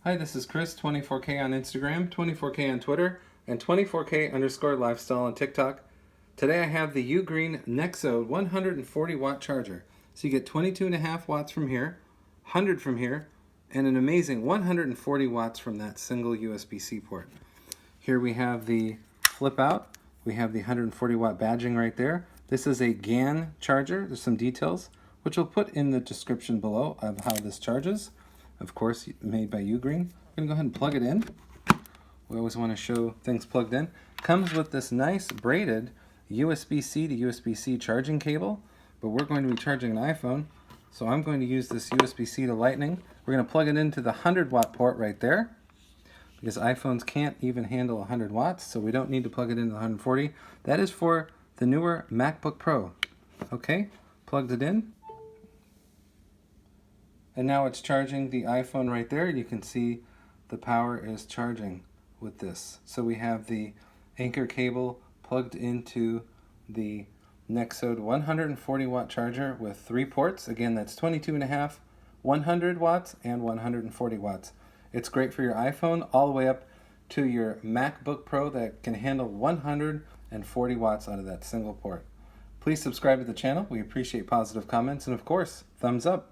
Hi, this is Chris, 24K on Instagram, 24K on Twitter, and 24K_lifestyle on TikTok. Today I have the UGREEN Nexode 140 watt charger. So you get 22.5 watts from here, 100 from here, and an amazing 140 watts from that single USB-C port. Here we have the flip out. We have the 140 watt badging right there. This is a GaN charger. There's some details, which we'll put in the description below of how this charges. Of course, made by UGREEN. I'm going to go ahead and plug it in. We always want to show things plugged in. Comes with this nice braided USB-C to USB-C charging cable, but we're going to be charging an iPhone, so I'm going to use this USB-C to Lightning. We're going to plug it into the 100 watt port right there, because iPhones can't even handle 100 watts, so we don't need to plug it into the 140. That is for the newer MacBook Pro. Okay, plugged it in. And now it's charging the iPhone right there. You can see the power is charging with this. So we have the anchor cable plugged into the Nexode 140 watt charger with 3 ports. Again, that's 22.5, 100 watts, and 140 watts. It's great for your iPhone all the way up to your MacBook Pro that can handle 140 watts out of that single port. Please subscribe to the channel. We appreciate positive comments, and of course, thumbs up.